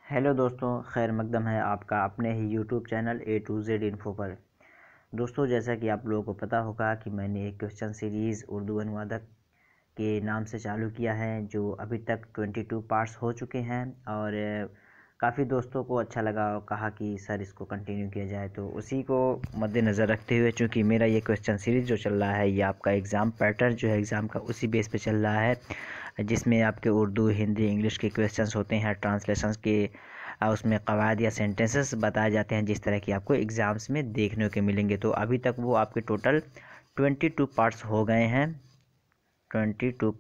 Hello दोस्तों, खैर मकदम है आपका अपने ही YouTube channel A to Z info पर। दोस्तों, जैसा कि आप लोगों को पता होगा कि मैंने एक क्वेश्चन सीरीज़ उर्दू अनुवादक के नाम से चालू किया है, जो अभी तक 22 पार्ट्स हो चुके हैं और काफ़ी दोस्तों को अच्छा लगा और कहा कि सर इसको कंटिन्यू किया जाए। तो उसी को मद्देनज़र रखते हुए, चूँकि मेरा ये क्वेश्चन सीरीज़ जो चल रहा है ये आपका एग्ज़ाम पैटर्न जो है एग्ज़ाम का उसी बेस पे चल रहा है, जिसमें आपके उर्दू, हिंदी, इंग्लिश के क्वेश्चंस होते हैं, ट्रांसलेशंस के उसमें कवायद या सेंटेंसेस बताए जाते हैं, जिस तरह की आपको एग्ज़ाम्स में देखने को मिलेंगे। तो अभी तक वो आपके टोटल 22 पार्ट्स हो गए हैं। 22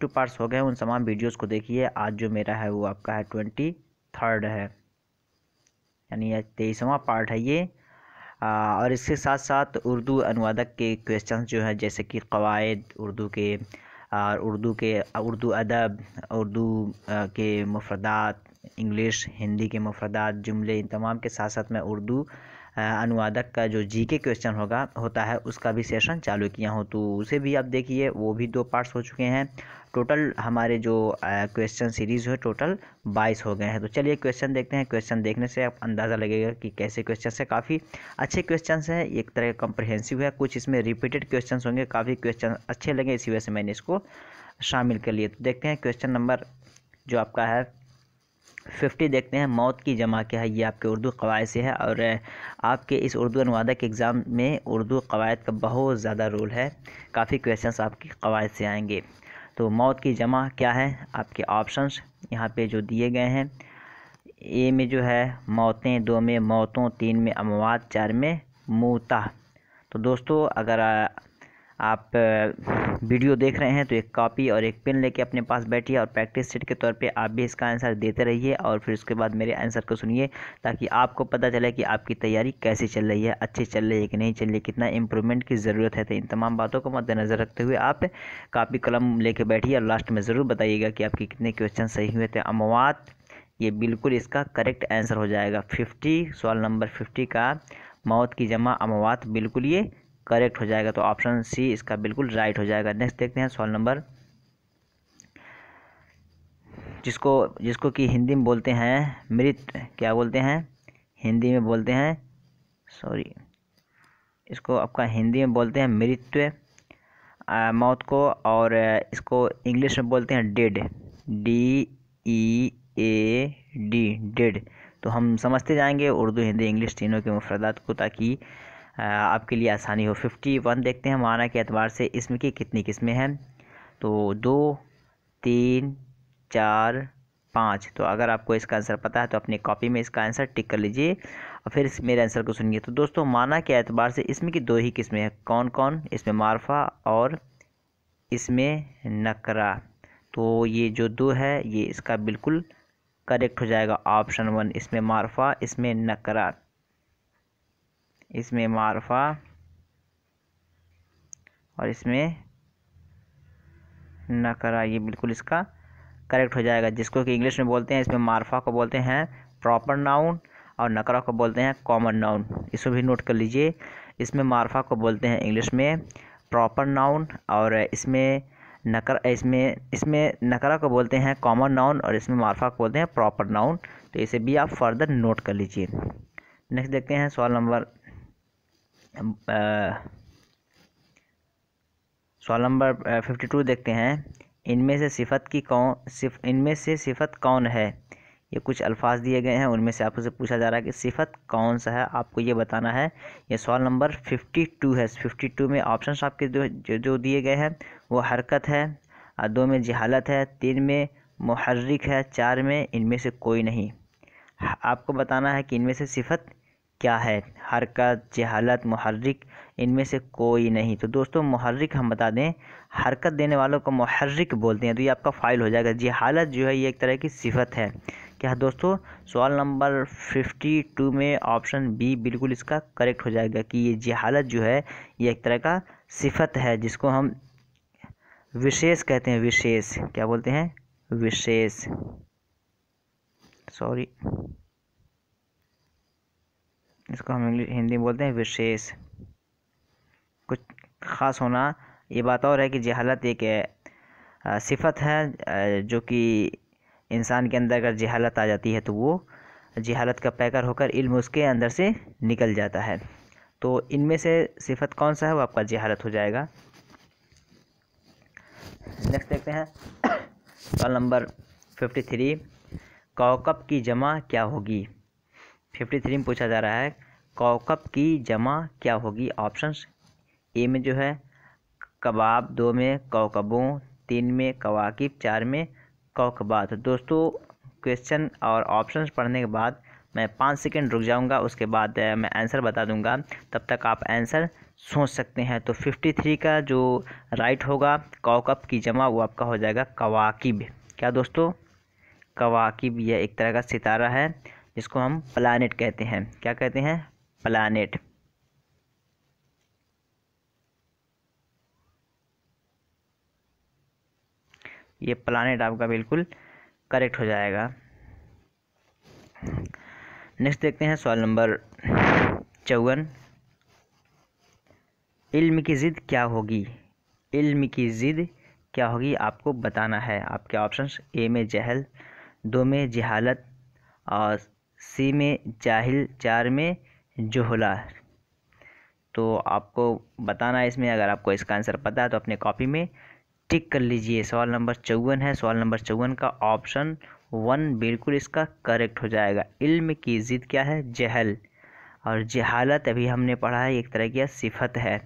पार्ट्स हो गए। उन तमाम वीडियोस को देखिए। आज जो मेरा है वो आपका है 23rd है, यानी 23वां पार्ट है ये। और इसके साथ साथ उर्दू अनुवादक के क्वेश्चंस जो है, जैसे कि कवायद उर्दू के, और उर्दू अदब, उर्दू के मुफरदात, इंग्लिश हिंदी के मुफरदात, जुमले, इन तमाम के साथ साथ मैं उर्दू अनुवादक का जो जीके क्वेश्चन होता है उसका भी सेशन चालू किया हूँ। तो उसे भी आप देखिए, वो भी 2 पार्ट्स हो चुके हैं। टोटल हमारे जो क्वेश्चन सीरीज़ है टोटल 22 हो गए हैं। तो चलिए क्वेश्चन देखते हैं। क्वेश्चन देखने से आप अंदाज़ा लगेगा कि कैसे क्वेश्चन है। काफ़ी अच्छे क्वेश्चंस हैं, एक तरह का कम्प्रहेंसिव है। कुछ इसमें रिपीटेड क्वेश्चंस होंगे, काफ़ी क्वेश्चन अच्छे लगे, इसी वजह से मैंने इसको शामिल कर लिया। तो देखते हैं क्वेश्चन नंबर जो आपका है 50 देखते हैं। मौत की जमा क्या है, ये आपके उर्दू कवायद से है। और आपके इस उर्दू अनुवादक एग्ज़ाम में उर्दू कवायद का बहुत ज़्यादा रोल है, काफ़ी क्वेश्चंस आपकी कवायद से आएंगे। तो मौत की जमा क्या है, आपके ऑप्शंस यहाँ पे जो दिए गए हैं। ए में जो है मौतें, 2 में मौतों, 3 में अमवात, 4 में मूता। तो दोस्तों, अगर आप वीडियो देख रहे हैं तो एक कॉपी और एक पेन लेके अपने पास बैठिए और प्रैक्टिस सेट के तौर पे आप भी इसका आंसर देते रहिए, और फिर उसके बाद मेरे आंसर को सुनिए, ताकि आपको पता चले कि आपकी तैयारी कैसी चल रही है, अच्छी चल रही है कि नहीं चल रही है, कितना इम्प्रूवमेंट की ज़रूरत है। तो इन तमाम बातों को मद्देनज़र रखते हुए आप कॉपी कलम लेके बैठिए और लास्ट में ज़रूर बताइएगा कि आपके कितने क्वेश्चन सही हुए थे। अमवात, ये बिल्कुल इसका करेक्ट आंसर हो जाएगा। 50, सवाल नंबर 50 का मौत की जमा अमवात, बिल्कुल ये करेक्ट हो जाएगा। तो ऑप्शन सी इसका बिल्कुल राइट हो जाएगा। नेक्स्ट देखते हैं सवाल नंबर, जिसको कि हिंदी में बोलते हैं मृत, क्या बोलते हैं हिंदी में बोलते हैं, सॉरी, इसको आपका हिंदी में बोलते हैं मृत्यु, मौत को, और इसको इंग्लिश में बोलते हैं डेड, DEAD, डेड। तो हम समझते जाएंगे उर्दू, हिंदी, इंग्लिश तीनों के मुफरदात को, ताकि आपके लिए आसानी हो। 51 देखते हैं। माना के एतबार से इसम की कितनी किस्में हैं, तो 2, 3, 4, 5। तो अगर आपको इसका आंसर पता है तो अपनी कॉपी में इसका आंसर टिक कर लीजिए और फिर मेरे आंसर को सुनिए। तो दोस्तों, माना के एतबार से इसमें की 2 ही किस्में हैं। कौन कौन, इसमें मारफा और इसमें नकरा। तो ये जो 2 है ये इसका बिल्कुल करेक्ट हो जाएगा। ऑप्शन 1, इसमें मारफा, इसमें नकरा, इसमें मारफा और इसमें नकरा, ये बिल्कुल इसका करेक्ट हो जाएगा। जिसको कि इंग्लिश में बोलते हैं, इसमें मारफा को बोलते हैं प्रॉपर नाउन और नकरा को बोलते हैं कॉमन नाउन। इसको भी नोट कर लीजिए। इसमें मारफा को बोलते हैं इंग्लिश में प्रॉपर नाउन, और इसमें नकरा को बोलते हैं कॉमन नाउन, और इसमें मारफा को बोलते हैं प्रॉपर नाउन। तो इसे भी आप फर्दर नोट कर लीजिए। नेक्स्ट देखते हैं सवाल नंबर 52 देखते हैं। इनमें से सिफत कौन है। ये कुछ अल्फाज दिए गए हैं, उनमें से आपसे पूछा जा रहा है कि सिफत कौन सा है, आपको ये बताना है। ये सवाल नंबर 52 है। 52 में ऑप्शन आपके जो दिए गए हैं वो हरकत है, 2 में जहालत है, 3 में मुहर्रिक है, 4 में इनमें से कोई नहीं। आपको बताना है कि इनमें से सिफत क्या है, हरकत, जहालत, मुहर्रिक, इनमें से कोई नहीं। तो दोस्तों, मुहर्रिक हम बता दें, हरकत देने वालों को मुहर्रिक बोलते हैं। तो ये आपका फाइल हो जाएगा। जहालत जो है ये एक तरह की सिफत है। क्या दोस्तों, सवाल नंबर 52 में ऑप्शन बी बिल्कुल इसका करेक्ट हो जाएगा कि ये जहालत जो है ये एक तरह का सिफत है, जिसको हम विशेष कहते हैं। विशेष क्या बोलते हैं, विशेष, सॉरी, इसको हम हिंदी में बोलते हैं विशेष। कुछ ख़ास होना, ये बात और है कि जहालत एक सिफत है जो कि इंसान के अंदर अगर जहालत आ जाती है तो वो जहालत का पैकर होकर इल्म उसके अंदर से निकल जाता है। तो इनमें से सिफत कौन सा है, वो आपका जहालत हो जाएगा। नेक्स्ट देखते हैं सवाल नंबर 53, कौकब की जमा क्या होगी। 53 में पूछा जा रहा है कौकब की जमा क्या होगी। ऑप्शंस, ए में जो है कबाब, 2 में कौकबों, 3 में कवाकिब, 4 में कौकबात। दोस्तों क्वेश्चन और ऑप्शंस पढ़ने के बाद मैं 5 सेकंड रुक जाऊंगा, उसके बाद मैं आंसर बता दूंगा, तब तक आप आंसर सोच सकते हैं। तो 53 का जो राइट होगा कौकब की जमा वो आपका हो जाएगा कवाकिब। क्या दोस्तों, कवाकिब यह एक तरह का सितारा है जिसको हम प्लैनेट कहते हैं। क्या कहते हैं, प्लैनेट। ये प्लैनेट आपका बिल्कुल करेक्ट हो जाएगा। नेक्स्ट देखते हैं सवाल नंबर 54, इल्म की ज़िद क्या होगी। इल्म की ज़िद क्या होगी आपको बताना है। आपके ऑप्शंस, ए में जहल, 2 में जहालत, और सी में जाहिल, 4 में जोहला। तो आपको बताना है इसमें। अगर आपको इसका आंसर पता है तो अपने कॉपी में टिक कर लीजिए। सवाल नंबर 54 है। सवाल नंबर 54 का ऑप्शन 1 बिल्कुल इसका करेक्ट हो जाएगा। इल्म की ज़िद क्या है, जहल। और जहालत अभी हमने पढ़ा है एक तरह की सिफत है।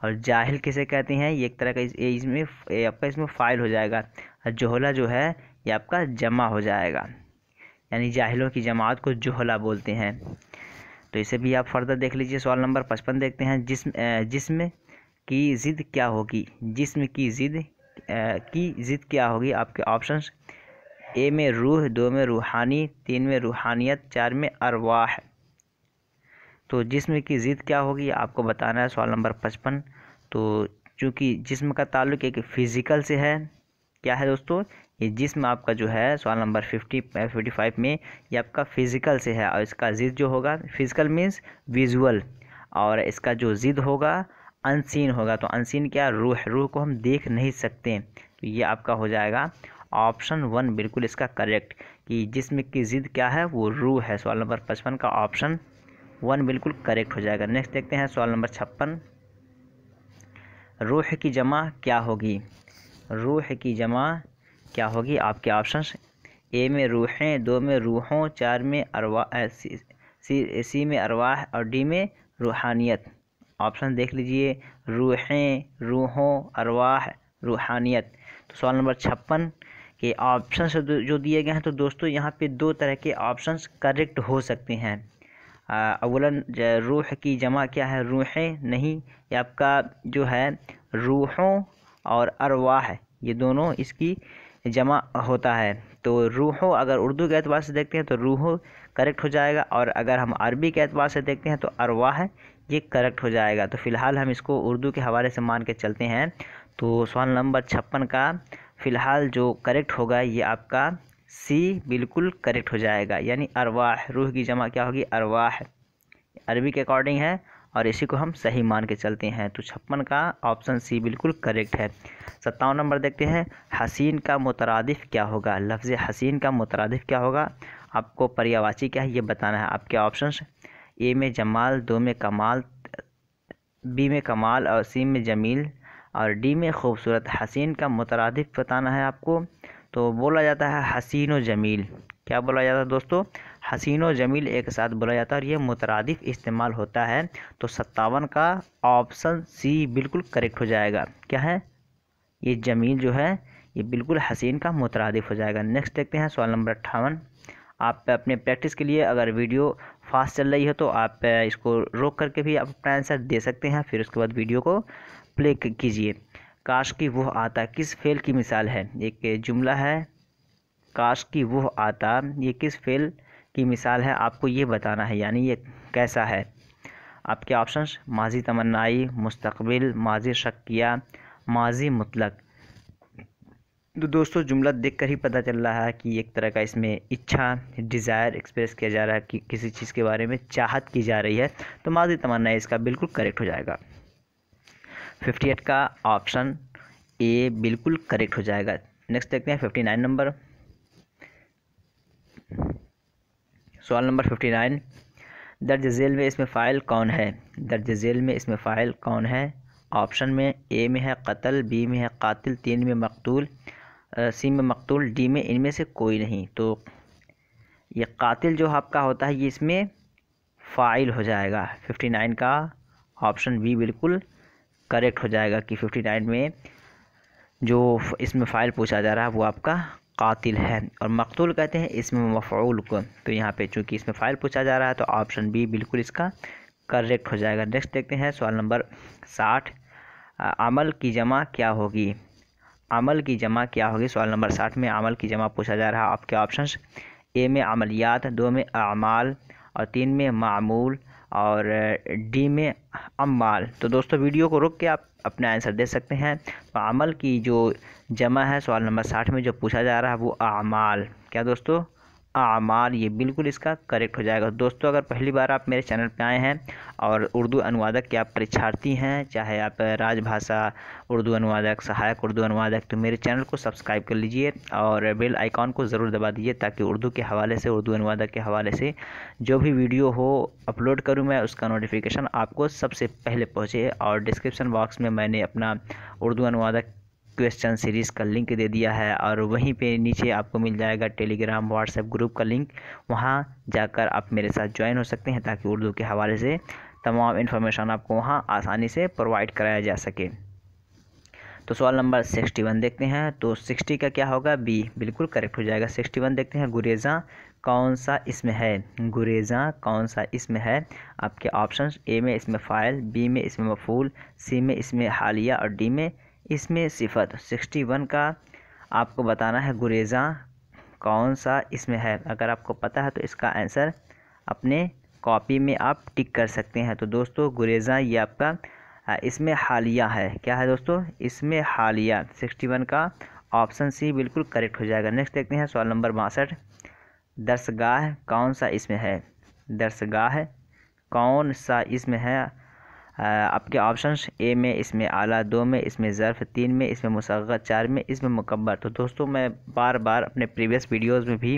और जाहिल किसे कहते हैं, ये एक तरह का इसमें आपका इसमें फ़ाइल हो जाएगा। और जोहला जो है ये आपका जमा हो जाएगा, यानी जाहिलों की जमात को जोहला बोलते हैं। तो इसे भी आप फर्दर देख लीजिए। सवाल नंबर 55 देखते हैं, जिस्म की ज़िद क्या होगी। जिस्म की ज़िद क्या होगी। आपके ऑप्शंस, ए में रूह, 2 में रूहानी, 3 में रूहानियत, 4 में अरवाह। तो जिस्म की ज़िद क्या होगी आपको बताना है। सवाल नंबर 55। तो चूँकि जिस्म का ताल्लुक एक फ़िज़िकल से है, क्या है दोस्तों, ये जिस्म आपका जो है सवाल नंबर 55 में ये आपका फ़िज़िकल से है। और इसका ज़िद जो होगा, फ़िज़िकल मीन्स विजुअल, और इसका जो ज़िद होगा अनसीन होगा। तो अनसीन क्या, रूह को हम देख नहीं सकते। तो ये आपका हो जाएगा ऑप्शन 1 बिल्कुल इसका करेक्ट, कि जिस्म की ज़िद क्या है, वो रूह है। सवाल नंबर 55 का ऑप्शन 1 बिल्कुल करेक्ट हो जाएगा। नेक्स्ट देखते हैं सवाल नंबर 56, रूह की जमा क्या होगी। रूह की जमा क्या होगी। आपके ऑप्शंस, ए में रूहें, 2 में रूहों, 4 में अरवाह, सी में अरवाह, और डी में रूहानियत। ऑप्शन देख लीजिए, रूहें, रूहों, अरवाह, रूहानियत। तो सवाल नंबर 56 के ऑप्शन जो दिए गए हैं, तो दोस्तों यहाँ पे 2 तरह के ऑप्शंस करेक्ट हो सकते हैं। अव्वलन रूह की जमा क्या है, रूहें नहीं, ये आपका जो है रूहों और अरवाह, ये दोनों इसकी जमा होता है। तो रूहों अगर उर्दू के एतबार से देखते हैं तो रूहों करेक्ट हो जाएगा, और अगर हम अरबी के एतबार से देखते हैं तो अरवाह ये करेक्ट हो जाएगा। तो फ़िलहाल हम इसको उर्दू के हवाले से मान के चलते हैं। तो सवाल नंबर 56 का फ़िलहाल जो करेक्ट होगा ये आपका सी बिल्कुल करेक्ट हो जाएगा, यानी अरवाह। रूह की जमा क्या होगी, अरवाह, अरबी के अकॉर्डिंग है, और इसी को हम सही मान के चलते हैं। तो 56 का ऑप्शन सी बिल्कुल करेक्ट है। 57 नंबर देखते हैं, हसीन का मुतरादिफ क्या होगा। लफ्ज़ हसीन का मुतरादिफ क्या होगा, आपको पर्यायवाची क्या है ये बताना है। आपके ऑप्शंस, ए में जमाल, 2 में कमाल, बी में कमाल, और सी में जमील, और डी में खूबसूरत। हसीन का मुतरादिफ बताना है आपको। तो बोला जाता है हसीन व जमील। क्या बोला जाता है दोस्तों, हसीन व जमील एक साथ बोला जाता है, और ये मुतरादिफ इस्तेमाल होता है। तो 57 का ऑप्शन सी बिल्कुल करेक्ट हो जाएगा। क्या है, ये जमील जो है ये बिल्कुल हसीन का मुतरादिफ हो जाएगा। नेक्स्ट देखते हैं सवाल नंबर 58। आप अपने प्रैक्टिस के लिए अगर वीडियो फास्ट चल रही है तो आप इसको रोक करके भी आप अपना आंसर दे सकते हैं, फिर उसके बाद वीडियो को प्ले कीजिए। काश की वह आता किस फेल की मिसाल है। एक जुमला है, काश की वह आता, ये किस फेल की मिसाल है आपको ये बताना है, यानी ये कैसा है। आपके ऑप्शंस, माजी तमन्नाई, मुस्तकबिल, माजी शक किया, माजी मुतलक। तो दोस्तों जुमला देखकर ही पता चल रहा है कि एक तरह का इसमें इच्छा, डिज़ायर एक्सप्रेस किया जा रहा है, कि किसी चीज़ के बारे में चाहत की जा रही है। तो माजी तमन्ना इसका बिल्कुल करेक्ट हो जाएगा। 58 का ऑप्शन ए बिल्कुल करेक्ट हो जाएगा। नेक्स्ट देखते हैं 59 नंबर, सवाल नंबर 59, दर्ज झेल में इसमें फ़ाइल कौन है? दर्ज झेल में इसमें फ़ाइल कौन है? ऑप्शन में ए में है कत्ल, बी में है कातिल, 3 में मकतूल, सी में मकतूल, डी में इनमें से कोई नहीं। तो ये कातिल जो आपका होता है ये इसमें फ़ाइल हो जाएगा। 59 का ऑप्शन बी बिल्कुल करेक्ट हो जाएगा कि 59 में जो इसमें फ़ाइल पूछा जा रहा है वो आपका कातिल है। और मकतूल कहते हैं इसमें मफ़ऊल को। तो यहाँ पे चूँकि इसमें फ़ाइल पूछा जा रहा है तो ऑप्शन बी बिल्कुल इसका करेक्ट हो जाएगा। नेक्स्ट देखते हैं सवाल नंबर 60, अमल की जमा क्या होगी? अमल की जमा क्या होगी? सवाल नंबर 60 में अमल की जमा पूछा जा रहा है। आपके ऑप्शंस ए में अमलियात, 2 में अमाल और 3 में मामूल और डी में अम्माल। तो दोस्तों वीडियो को रोक के आप अपना आंसर दे सकते हैं। तो अमल की जो जमा है सवाल नंबर 60 में जो पूछा जा रहा है वो अमाल। क्या दोस्तों? आमाल, ये बिल्कुल इसका करेक्ट हो जाएगा। दोस्तों अगर पहली बार आप मेरे चैनल पे आए हैं और उर्दू अनुवादक के आप परीक्षार्थी हैं, चाहे आप राजभाषा उर्दू अनुवादक, सहायक उर्दू अनुवादक, तो मेरे चैनल को सब्सक्राइब कर लीजिए और बेल आइकॉन को ज़रूर दबा दीजिए ताकि उर्दू के हवाले से, उर्दू अनुवादक के हवाले से जो भी वीडियो हो अपलोड करूँ मैं उसका नोटिफिकेशन आपको सबसे पहले पहुँचे। और डिस्क्रिप्शन बॉक्स में मैंने अपना उर्दू अनुवादक क्वेश्चन सीरीज़ का लिंक दे दिया है और वहीं पे नीचे आपको मिल जाएगा टेलीग्राम व्हाट्सएप ग्रुप का लिंक। वहाँ जाकर आप मेरे साथ ज्वाइन हो सकते हैं ताकि उर्दू के हवाले से तमाम इन्फॉर्मेशन आपको वहाँ आसानी से प्रोवाइड कराया जा सके। तो सवाल नंबर 61 देखते हैं। तो 60 का क्या होगा? बी बिल्कुल करेक्ट हो जाएगा। 61 देखते हैं, गुरेज़ा कौन सा इसमें है? गुरेज़ा कौन सा इसमें है? आपके ऑप्शंस ए में इसमें फ़ाइल, बी में इसमें मफ़ूल, सी में इसमें हालिया और डी में इसमें सिफत। 61 का आपको बताना है गुरेज़ा कौन सा इसमें है। अगर आपको पता है तो इसका आंसर अपने कॉपी में आप टिक कर सकते हैं। तो दोस्तों गुरेज़ा ये आपका इसमें हालिया है। क्या है दोस्तों? इसमें हालिया। 61 का ऑप्शन सी बिल्कुल करेक्ट हो जाएगा। नेक्स्ट देखते हैं सवाल नंबर 62, दरसगाह कौन सा इसमें है? दरसगाह कौन सा इसमें है? आपके ऑप्शंस ए में इसमें आला, 2 में इसमें ज़र्फ़, 3 में इसमें मुसग़्ग़र, 4 में इसमें मुकब्बर। तो दोस्तों मैं बार बार अपने प्रीवियस वीडियोस में भी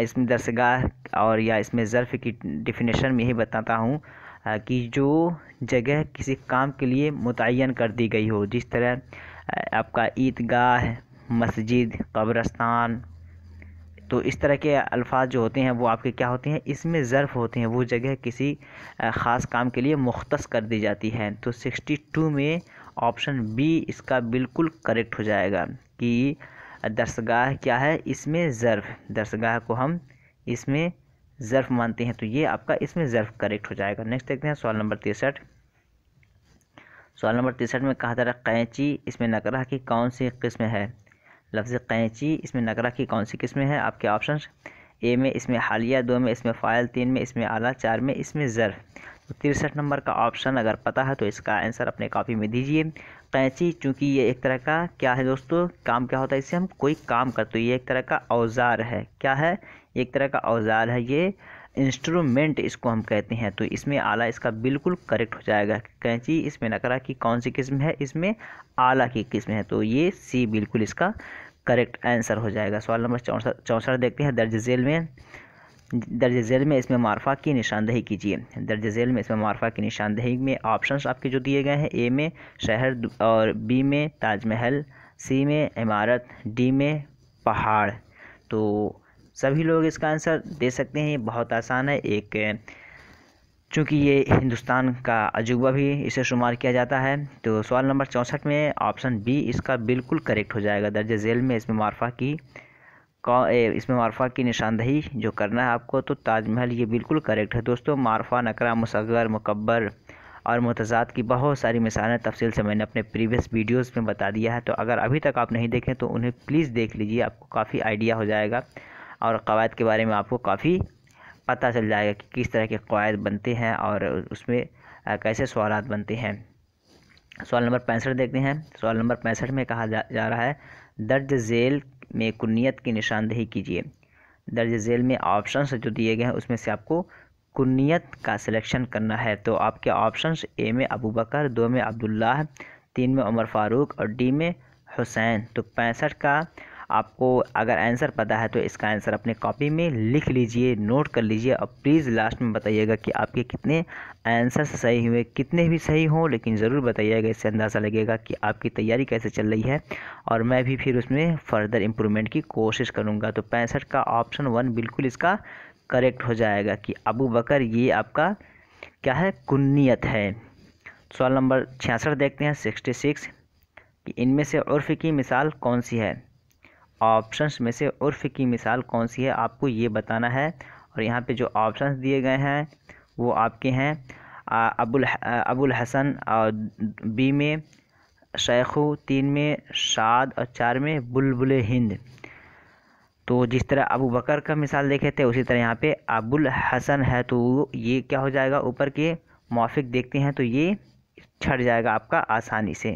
इसमें दरसगाह और या इसमें ज़र्फ़ की डेफिनेशन में ही बताता हूँ कि जो जगह किसी काम के लिए मुतय्यन कर दी गई हो, जिस तरह आपका ईदगाह, मस्जिद, कब्रस्तान, तो इस तरह के अल्फाज जो होते हैं वो आपके क्या होते हैं? इसमें ज़र्फ़ होते हैं। वो जगह किसी ख़ास काम के लिए मुख्तस कर दी जाती है। तो 62 में ऑप्शन बी इसका बिल्कुल करेक्ट हो जाएगा कि दरसगाह क्या है? इसमें ज़र्फ़। दरसगाह को हम इसमें ज़र्फ़ मानते हैं तो ये आपका इसमें ज़र्फ़ करेक्ट हो जाएगा। नेक्स्ट देखते हैं सवाल नंबर 63। सवाल नंबर 63 में कहा जा रहा है कैंची इसमें नकरा की कौन सी किस्म है? लफ्ज़ कैंची इसमें नकरा की कौन सी किस्म है? आपके ऑप्शंस ए में इसमें हालिया, 2 में इसमें फ़ाइल, 3 में इसमें आला, 4 में इसमें ज़र्फ़। तो 63 नंबर का ऑप्शन अगर पता है तो इसका आंसर अपने कॉपी में दीजिए। कैंची चूँकि ये एक तरह का क्या है दोस्तों? काम क्या होता है? इससे हम कोई काम करते हैं, ये एक तरह का औज़ार है। क्या है? एक तरह का औज़ार है, ये इंस्ट्रूमेंट इसको हम कहते हैं। तो इसमें आला इसका बिल्कुल करेक्ट हो जाएगा। कैंची इसमें नकरा की कौन सी किस्म है? इसमें आला की किस्म है। तो ये सी बिल्कुल इसका करेक्ट आंसर हो जाएगा। सवाल नंबर 64 देखते हैं। दर्ज झेल में इसमें मारफा की निशानदेही कीजिए। दर्ज झेल में इसमें मारफा की निशानदेही में ऑप्शंस आपके जो दिए गए हैं, ए में शहर और बी में ताजमहल, सी में इमारत, डी में पहाड़। तो सभी लोग इसका आंसर दे सकते हैं। ये बहुत आसान है। एक चूँकि ये हिंदुस्तान का अजूबा भी इसे शुमार किया जाता है। तो सवाल नंबर 64 में ऑप्शन बी इसका बिल्कुल करेक्ट हो जाएगा। दर्ज झेल में इसमें मारफा की निशानदेही जो करना है आपको, तो ताजमहल ये बिल्कुल करेक्ट है। दोस्तों मारफा, नकरा, मुसग़्ग़र, मुकब्बर और मुतज़ाद की बहुत सारी मिसालें तफसील से मैंने अपने प्रीवियस वीडियोस में बता दिया है। तो अगर अभी तक आप नहीं देखें तो उन्हें प्लीज़ देख लीजिए, आपको काफ़ी आइडिया हो जाएगा और क़वायद के बारे में आपको काफ़ी पता चल जाएगा कि किस तरह के क़वायद बनते हैं और उसमें कैसे सवालात बनते हैं। सवाल नंबर 65 देखते हैं। सवाल नंबर 65 में कहा जा रहा है दर्ज झेल में कुन्नियत की निशानदेही कीजिए। दर्ज झेल में ऑप्शंस जो दिए गए हैं उसमें से आपको कुन्नियत का सिलेक्शन करना है। तो आपके ऑप्शंस ए में अबू बकर, 2 में अब्दुल्लाह, 3 में उमर फ़ारूक और डी में हुसैन। तो 65 का आपको अगर आंसर पता है तो इसका आंसर अपने कॉपी में लिख लीजिए, नोट कर लीजिए और प्लीज़ लास्ट में बताइएगा कि आपके कितने आंसर सही हुए। कितने भी सही हों लेकिन ज़रूर बताइएगा, इससे अंदाज़ा लगेगा कि आपकी तैयारी कैसे चल रही है और मैं भी फिर उसमें फ़र्दर इम्प्रूवमेंट की कोशिश करूँगा। तो 65 का ऑप्शन 1 बिल्कुल इसका करेक्ट हो जाएगा कि अबू बकर ये आपका क्या है, कुन्नियत है। सवाल नंबर 66 देखते हैं, 66 कि इनमें से उर्फ़ की मिसाल कौन सी है। ऑप्शंस में से उर्फ़ की मिसाल कौन सी है आपको ये बताना है। और यहाँ पे जो ऑप्शंस दिए गए हैं वो आपके हैं अबुल हसन, और बी में शेखू, 3 में शाद और 4 में बुलबुल हिंद। तो जिस तरह अबू बकर का मिसाल देखे थे उसी तरह यहाँ पे अबुल हसन है, तो ये क्या हो जाएगा, ऊपर के मौफिक देखते हैं तो ये छट जाएगा आपका आसानी से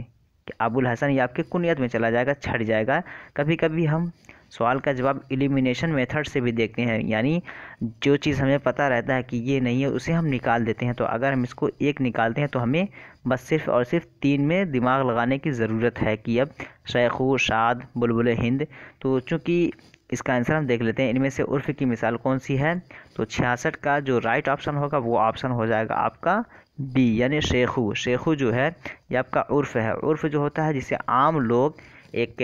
कि अबुल हसन ये आपके कुनियत में चला जाएगा, छट जाएगा। कभी कभी हम सवाल का जवाब एलिमिनेशन मेथड से भी देखते हैं, यानी जो चीज़ हमें पता रहता है कि ये नहीं है उसे हम निकाल देते हैं। तो अगर हम इसको एक निकालते हैं तो हमें बस सिर्फ़ और सिर्फ 3 में दिमाग लगाने की ज़रूरत है कि अब शेखू, शाद, बुलबुल हिंद। तो चूँकि इसका आंसर हम देख लेते हैं, इनमें से उर्फ़ की मिसाल कौन सी है। तो 66 का जो राइट ऑप्शन होगा वो ऑप्शन हो जाएगा आपका बी, यानी शेखू। शेखू जो है ये आपका उर्फ़ है। उर्फ़ जो होता है जिसे आम लोग एक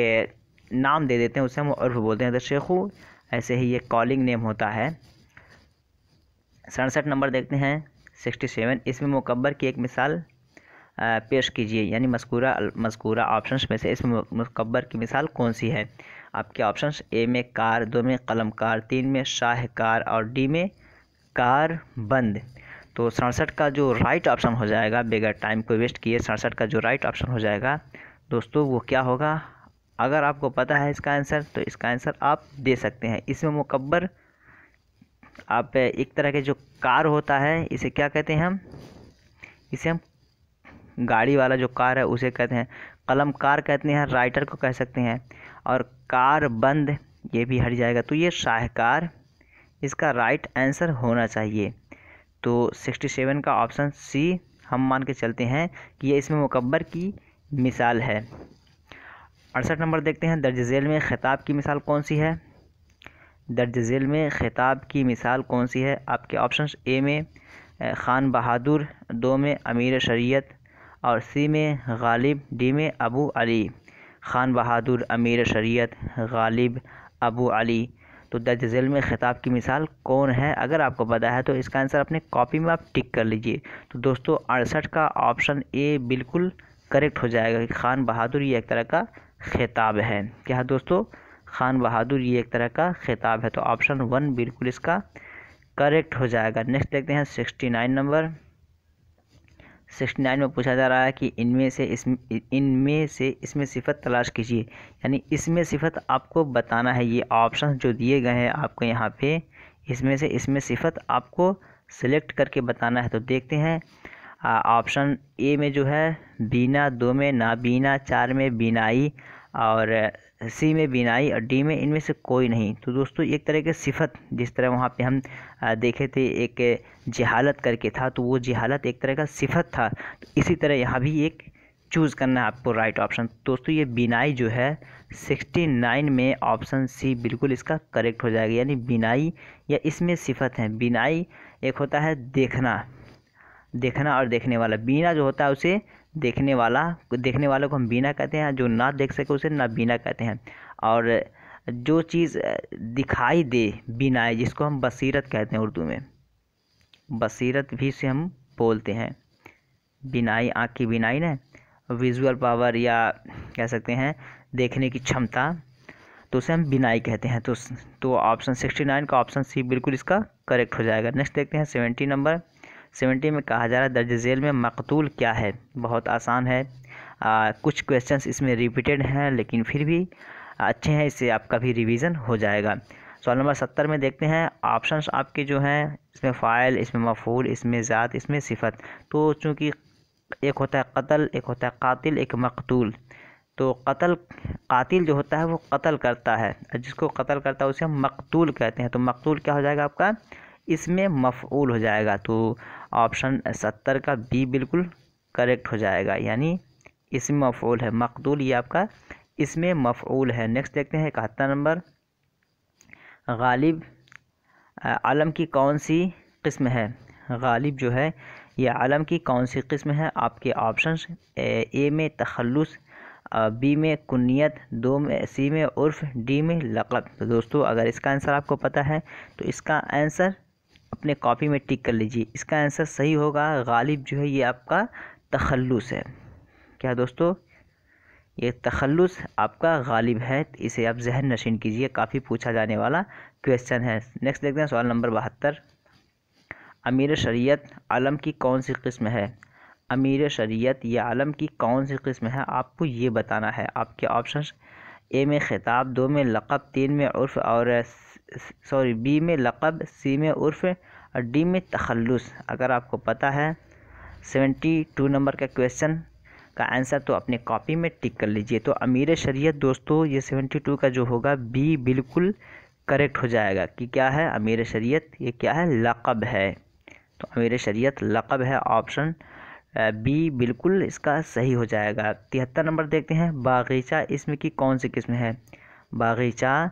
नाम दे देते हैं उसे हम उर्फ़ बोलते हैं। तो शेखू ऐसे ही ये कॉलिंग नेम होता है। 67 नंबर देखते हैं, 67 इसमें मुकब्बर की एक मिसाल पेश कीजिए, यानी मज़कूरा ऑप्शंस में से इसमें मुकब्बर की मिसाल कौन सी है। आपके ऑप्शंस ए में कार, 2 में कलमकार, 3 में शाहकार और डी में कार बंद। तो 67 का जो राइट ऑप्शन हो जाएगा, बगैर टाइम को वेस्ट किए 67 का जो राइट ऑप्शन हो जाएगा दोस्तों वो क्या होगा। अगर आपको पता है इसका आंसर तो इसका आंसर आप दे सकते हैं। इसमें मुकब्बर आप एक तरह के जो कार होता है इसे क्या कहते हैं इसे हम गाड़ी वाला जो कार है उसे कहते हैं, कलम कार कहते हैं, राइटर को कह सकते हैं, और कार बंद ये भी हट जाएगा। तो ये शाहकार इसका राइट आंसर होना चाहिए। तो 67 का ऑप्शन सी हम मान के चलते हैं कि ये इसमें मुकब्बर की मिसाल है। 68 नंबर देखते हैं, दर्ज झेल में ख़िताब की मिसाल कौन सी है। दर्ज झेल में ख़िताब की मिसाल कौन सी है। आपके ऑप्शंस ए में ख़ान बहादुर, 2 में अमीर शरीयत और सी में गालिब, डी में अबू अली। ख़ान बहादुर, अमीर शरीयत, गालिब, अबू अली। तो दर्ज झेल में ख़िताब की मिसाल कौन है, अगर आपको पता है तो इसका आंसर अपने कॉपी में आप टिक कर लीजिए। तो दोस्तों 68 का ऑप्शन ए बिल्कुल करेक्ट हो जाएगा कि ख़ान बहादुर ये एक तरह का ख़िताब है। क्या है दोस्तों, ख़ान बहादुर ये एक तरह का ख़िताब है। तो ऑप्शन 1 बिल्कुल इसका करेक्ट हो जाएगा। नेक्स्ट देखते हैं 69 नंबर। 69 में पूछा जा रहा है कि इनमें से इसमें सिफत तलाश कीजिए, यानी इसमें सिफत आपको बताना है। ये ऑप्शन जो दिए गए हैं आपको यहाँ पे, इसमें से इसमें सिफत आपको सिलेक्ट करके बताना है। तो देखते हैं ऑप्शन ए में जो है बीना, 2 में नाबीना, 4 में बीनाई और सी में बीनाई और डी में इनमें से कोई नहीं। तो दोस्तों एक तरह के सिफत, जिस तरह वहाँ पे हम देखे थे एक जहालत करके था, तो वो जहालत एक तरह का सिफत था। तो इसी तरह यहाँ भी एक चूज़ करना है आपको राइट ऑप्शन। दोस्तों ये बीनाई जो है 69 में ऑप्शन सी बिल्कुल इसका करेक्ट हो जाएगा, यानी बीनाई या इसमें सिफत है। बीनाई एक होता है देखना और देखने वाला। बीना जो होता है उसे देखने वाले को हम बीना कहते हैं, जो ना देख सके उसे ना बीना कहते हैं। और जो चीज़ दिखाई दे, बीनाई, जिसको हम बसीरत कहते हैं, उर्दू में बसीरत भी से हम बोलते हैं। बीनाई, आँख की बीनाई ना, विजुअल पावर या कह सकते हैं देखने की क्षमता, तो उसे हम बीनाई कहते हैं। तो ऑप्शन 69 का ऑप्शन सी बिल्कुल इसका करेक्ट हो जाएगा। नेक्स्ट देखते हैं 70 नंबर। 70 में कहा जा रहा है दर्ज झेल में मकतूल क्या है। बहुत आसान है, कुछ क्वेश्चंस इसमें रिपीटेड हैं लेकिन फिर भी अच्छे हैं, इससे आपका भी रिवीजन हो जाएगा। सवाल नंबर 70 में देखते हैं ऑप्शंस आपके जो हैं, इसमें फ़ाइल, इसमें मफ़ूल, इसमें ज़ात, इसमें सिफत। तो चूँकि एक होता है कत्ल, एक होता है कातिल, एक मकतूल। तो कातिल जो होता है वो कत्ल करता है, जिसको कत्ल करता है उसे हम मकतूल कहते हैं। तो मकतूल क्या हो जाएगा आपका, इसमें मफ़ऊल हो जाएगा। तो ऑप्शन 70 का बी बिल्कुल करेक्ट हो जाएगा, यानी इसमें मफ़ऊल है। मकतूल ये आपका इसमें मफ़ऊल है। नेक्स्ट देखते हैं 71 नंबर, गालिब आलम की कौन सी किस्म है? गालिब जो है ये आलम की कौन सी किस्म है? आपके ऑप्शंस ए में तखल्लुस, बी में कुन्नियत, दो में सी में उर्फ़, डी में लक़ब। तो दोस्तों अगर इसका आंसर आपको पता है तो इसका आंसर अपने कॉपी में टिक कर लीजिए। इसका आंसर सही होगा, गालिब जो है ये आपका तखल्लुस है। क्या दोस्तों, ये तखल्लुस आपका गालिब है। इसे आप जहन नशीन कीजिए, काफ़ी पूछा जाने वाला क्वेश्चन है। नेक्स्ट देखते हैं सवाल नंबर 72, अमीर शरीयत आलम की कौन सी किस्म है? अमीर शरीयत या आलम की कौन सी किस्म है, आपको ये बताना है। आपके ऑप्शंस ए में ख़िताब, दो में लक़ब, तीन में उर्फ़ और बी में लक़ब, सी में उर्फ़ और डी में तखल्लुस। अगर आपको पता है 72 नंबर का क्वेश्चन का आंसर तो अपने कॉपी में टिक कर लीजिए। तो अमीर शरीयत दोस्तों ये 72 का जो होगा बी बिल्कुल करेक्ट हो जाएगा कि क्या है अमीर शरीयत, ये क्या है लक़ब है। तो अमीर शरीयत लक़ब है, ऑप्शन बी बिल्कुल इसका सही हो जाएगा। 73 नंबर देखते हैं, बागीचा इसम की कौन सी किस्म है? बागीचा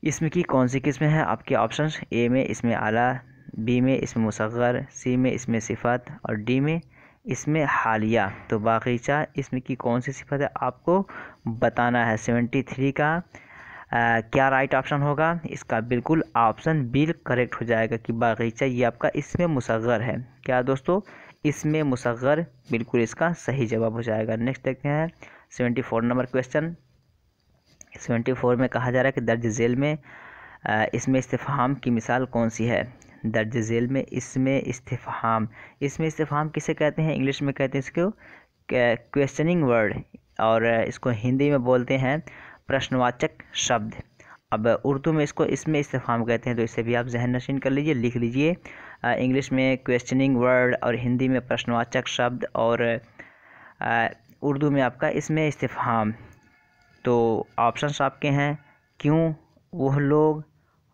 इसम की कौन सी किस्म है? आपके ऑप्शंस ए में इसमें आला, बी में इसमें मुसग़्ग़र, सी में इसमें सिफ़त और डी में इसमें हालिया। तो बागीचा इसम की कौन सी सिफ़त है आपको बताना है। 73 का क्या राइट ऑप्शन होगा? इसका बिल्कुल ऑप्शन बी करेक्ट हो जाएगा कि बागीचा ये आपका इसमें मुसग़्ग़र है। क्या दोस्तों, इसमें मुसग़्ग़र बिल्कुल इसका सही जवाब हो जाएगा। नेक्स्ट देखते हैं 74 नंबर क्वेश्चन। 74 में कहा जा रहा है कि दर्ज झेल में इसमें इस्तिफ़हाम की मिसाल कौन सी है? दर्ज झेल में इसमें इस्तिफ़हाम, इसमें इस्तिफ़हाम किसे कहते हैं? इंग्लिश में कहते हैं इसको क्वेश्चनिंग वर्ड, और इसको हिंदी में बोलते हैं प्रश्नवाचक शब्द। अब उर्दू में इसको इसमें इस्तिफ़हाम कहते हैं। तो इसे भी आप जहन नशीन कर लीजिए, लिख लीजिए। इंग्लिश में क्वेश्चनिंग वर्ड और हिंदी में प्रश्नवाचक शब्द और उर्दू में आपका इसमें इस्तिफ़हाम। तो ऑप्शंस आपके हैं क्यों, वह लोग,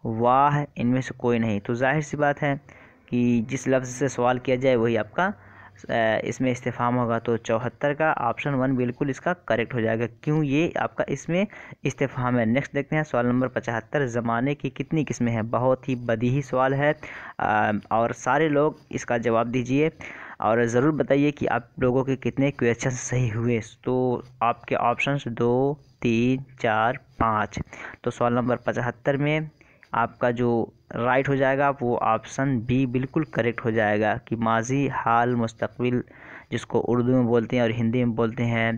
वाह, इनमें से कोई नहीं। तो जाहिर सी बात है कि जिस लफ्ज़ से सवाल किया जाए वही आपका इसमें इस्तिफ़हाम होगा। तो 74 का ऑप्शन 1 बिल्कुल इसका करेक्ट हो जाएगा, क्यों ये आपका इसमें इस्तिफ़हाम है। नेक्स्ट देखते हैं सवाल नंबर 75, ज़माने की कितनी किस्में हैं? बहुत ही बदीही सवाल है और सारे लोग इसका जवाब दीजिए और ज़रूर बताइए कि आप लोगों के कितने क्वेश्चन सही हुए। तो आपके ऑप्शंस 2, 3, 4, 5। तो सवाल नंबर 75 में आपका जो राइट हो जाएगा वो ऑप्शन बी बिल्कुल करेक्ट हो जाएगा कि माजी, हाल, मुस्तकबिल जिसको उर्दू में बोलते हैं और हिंदी में बोलते हैं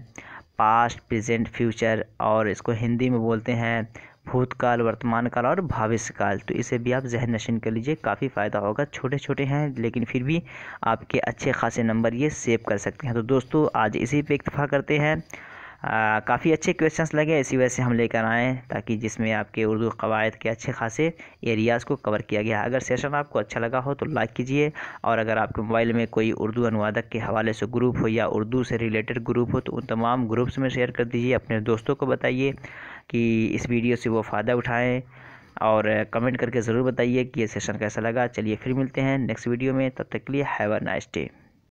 पास्ट, प्रेजेंट, फ्यूचर, और इसको हिंदी में बोलते हैं भूतकाल, वर्तमान काल और भविष्यकाल। तो इसे भी आप जहन नशीन कर लीजिए, काफ़ी फ़ायदा होगा। छोटे छोटे हैं लेकिन फिर भी आपके अच्छे खासे नंबर ये सेव कर सकते हैं। तो दोस्तों आज इसी पे इक्तफ़ा करते हैं। काफ़ी अच्छे क्वेश्चंस लगे, इसी वजह से हम लेकर आए ताकि जिसमें आपके उर्दू क़वायद के अच्छे खासे एरियाज़ को कवर किया गया। अगर सेशन आपको अच्छा लगा हो तो लाइक कीजिए, और अगर आपके मोबाइल में कोई उर्दू अनुवादक के हवाले से ग्रुप हो या उर्दू से रिलेटेड ग्रुप हो तो उन तमाम ग्रुप्स में शेयर कर दीजिए। अपने दोस्तों को बताइए कि इस वीडियो से वो फ़ायदा उठाएँ, और कमेंट करके ज़रूर बताइए कि ये सेशन कैसा लगा। चलिए फिर मिलते हैं नेक्स्ट वीडियो में, तब तक के लिए हैव अ नाइस डे।